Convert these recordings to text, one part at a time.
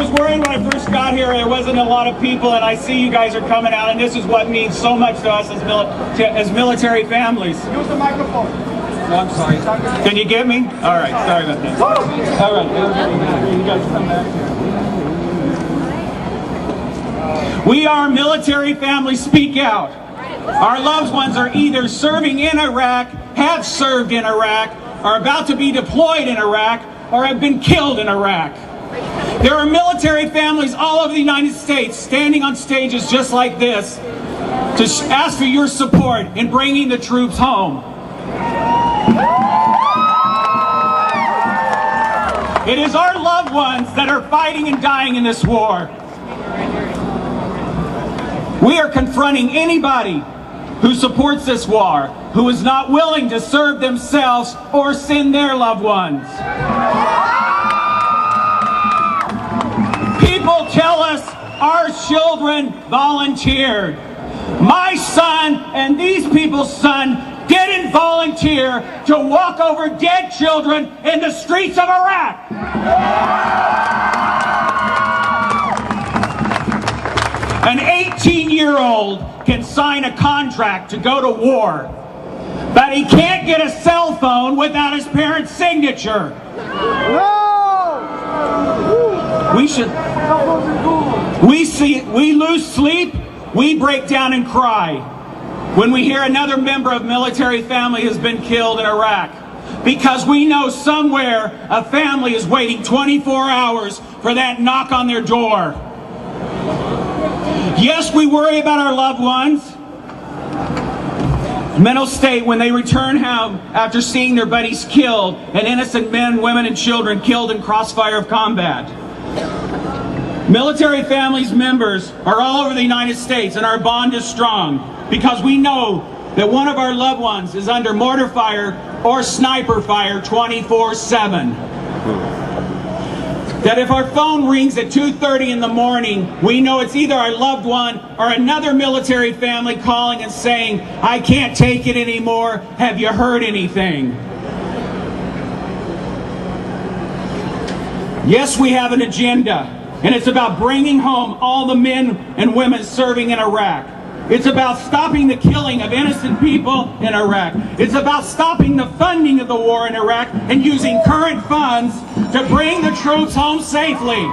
was worried when I first got here there wasn't a lot of people, and I see you guys are coming out, and this is what means so much to us as military families. Use the microphone. No, I'm sorry. Can you get me? All right, sorry about that. All right, you guys come back here. We are military families, speak out. Our loved ones are either serving in Iraq, have served in Iraq, are about to be deployed in Iraq, or have been killed in Iraq. There are military families all over the United States standing on stages just like this to ask for your support in bringing the troops home. It is our loved ones that are fighting and dying in this war. We are confronting anybody who supports this war, who is not willing to serve themselves or send their loved ones. People tell us our children volunteered. My son and these people's son didn't volunteer to walk over dead children in the streets of Iraq. An 18-year-old can sign a contract to go to war, but he can't get a cell phone without his parents' signature. No! We lose sleep, we break down and cry when we hear another member of military family has been killed in Iraq, because we know somewhere a family is waiting 24 hours for that knock on their door. Yes, we worry about our loved ones. Mental state when they return home after seeing their buddies killed, and innocent men, women, and children killed in crossfire of combat. Military families members are all over the United States, and our bond is strong because we know that one of our loved ones is under mortar fire or sniper fire 24/7. That if our phone rings at 2:30 in the morning, we know it's either our loved one or another military family calling and saying, "I can't take it anymore. Have you heard anything?" Yes, we have an agenda, and it's about bringing home all the men and women serving in Iraq. It's about stopping the killing of innocent people in Iraq. It's about stopping the funding of the war in Iraq and using current funds to bring the troops home safely.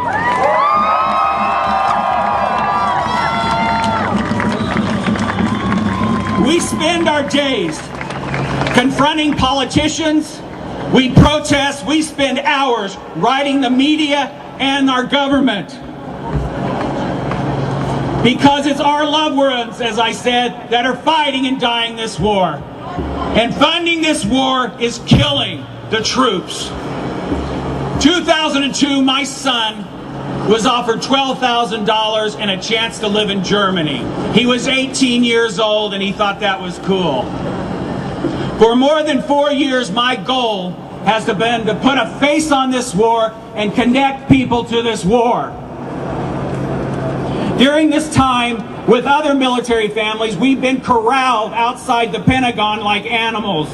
We spend our days confronting politicians. We protest. We spend hours writing the media and our government. Because it's our loved ones, as I said, that are fighting and dying this war. And funding this war is killing the troops. 2002, my son was offered $12,000 and a chance to live in Germany. He was 18 years old and he thought that was cool. For more than 4 years, my goal has been to put a face on this war and connect people to this war. During this time, with other military families, we've been corralled outside the Pentagon like animals.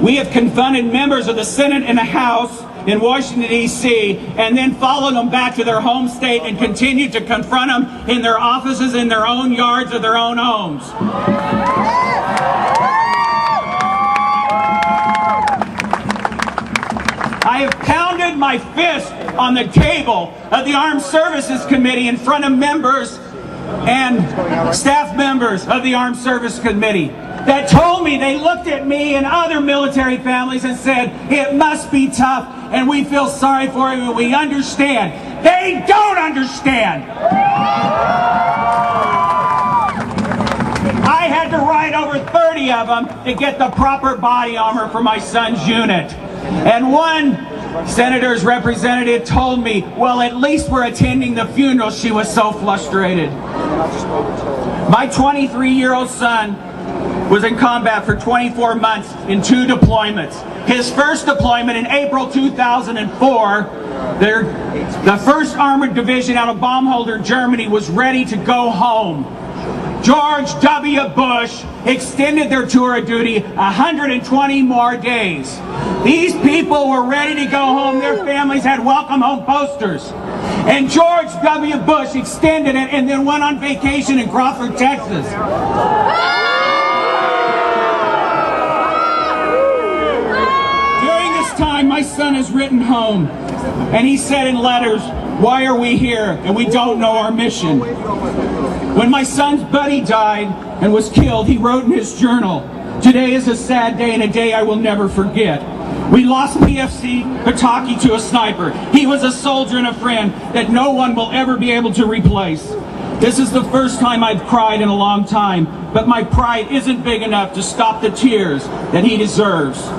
We have confronted members of the Senate and the House in Washington, D.C., and then followed them back to their home state and continued to confront them in their offices, in their own yards, or their own homes. I have pounded my fist on the table of the Armed Services Committee in front of members and staff members of the Armed Services Committee that told me, they looked at me and other military families and said, "It must be tough and we feel sorry for you and we understand." They don't understand. I had to write over 30 of them to get the proper body armor for my son's unit. And one senator's representative told me, "Well, at least we're attending the funeral." She was so frustrated. My 23-year-old son was in combat for 24 months in 2 deployments. His first deployment in April 2004, the 1st Armored Division out of Baumholder, Germany was ready to go home. George W. Bush extended their tour of duty 120 more days. These people were ready to go home. Their families had welcome home posters. And George W. Bush extended it and then went on vacation in Crawford, Texas. During this time, my son has written home, and he said in letters, "Why are we here? And we don't know our mission." When my son's buddy died and was killed, he wrote in his journal, "Today is a sad day and a day I will never forget. We lost PFC Pataki to a sniper. He was a soldier and a friend that no one will ever be able to replace. This is the first time I've cried in a long time, but my pride isn't big enough to stop the tears that he deserves.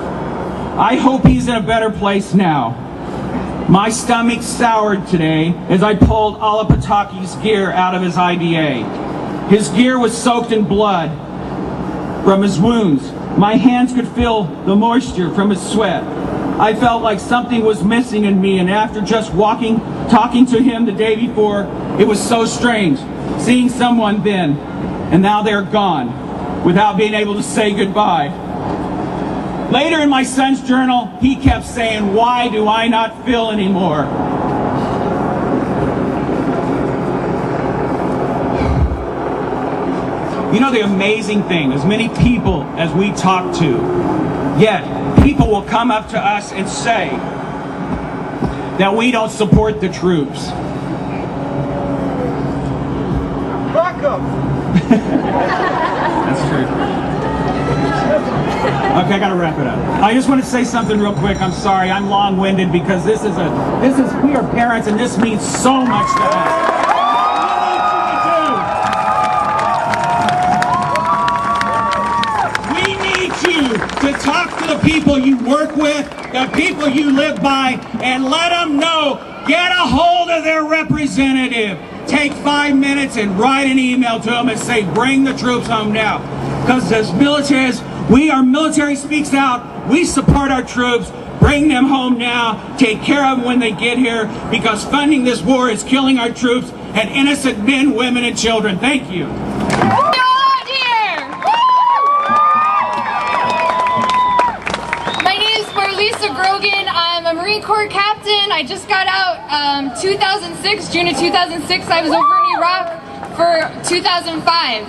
I hope he's in a better place now." My stomach soured today as I pulled Ala Pataki's gear out of his IDA. His gear was soaked in blood from his wounds. My hands could feel the moisture from his sweat. I felt like something was missing in me, and after just talking to him the day before, it was so strange seeing someone then, and now they're gone, without being able to say goodbye. Later in my son's journal, he kept saying, "Why do I not feel anymore?" You know the amazing thing, as many people as we talk to, yet people will come up to us and say that we don't support the troops. Back up. That's true. Okay, I gotta wrap it up. I just want to say something real quick. I'm sorry, I'm long-winded because we are parents and this means so much to us. We need you to talk to the people you work with, the people you live by, and let them know. Get a hold of their representative. Take 5 minutes and write an email to them and say, "Bring the troops home now." Because as militaries, our military speaks out. We support our troops. Bring them home now. Take care of them when they get here, because funding this war is killing our troops and innocent men, women, and children. Thank you. My name is Marlisa Grogan. I'm a Marine Corps captain. I just got out 2006, June of 2006. I was over in Iraq for 2005.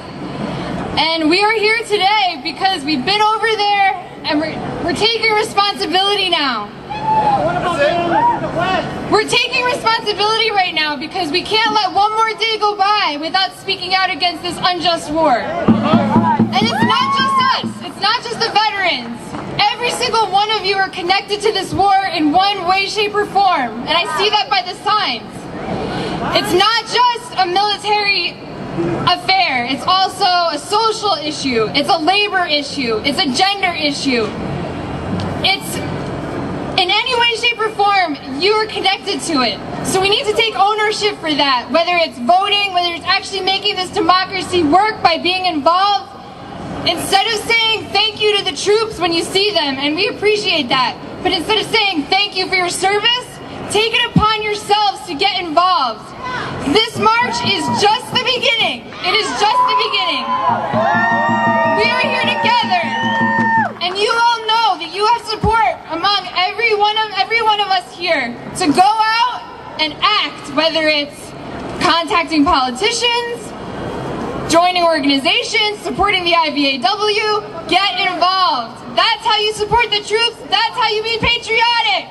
And we are here today because we've been over there and we're taking responsibility now. We're taking responsibility right now because we can't let one more day go by without speaking out against this unjust war. And it's not just us, it's not just the veterans. Every single one of you are connected to this war in one way, shape, or form. And I see that by the signs. It's not just a military affair. It's also a social issue. It's a labor issue. It's a gender issue. It's in any way, shape, or form, you are connected to it. So we need to take ownership for that, whether it's voting, whether it's actually making this democracy work by being involved. Instead of saying thank you to the troops when you see them, and we appreciate that, but instead of saying thank you for your service, take it upon yourselves to get involved. This march is just the beginning. It is just the beginning. We are here together, and you all know that you have support among every one of us here to go out and act, whether it's contacting politicians, joining organizations, supporting the IVAW. Get involved. That's how you support the troops. That's how you be patriotic.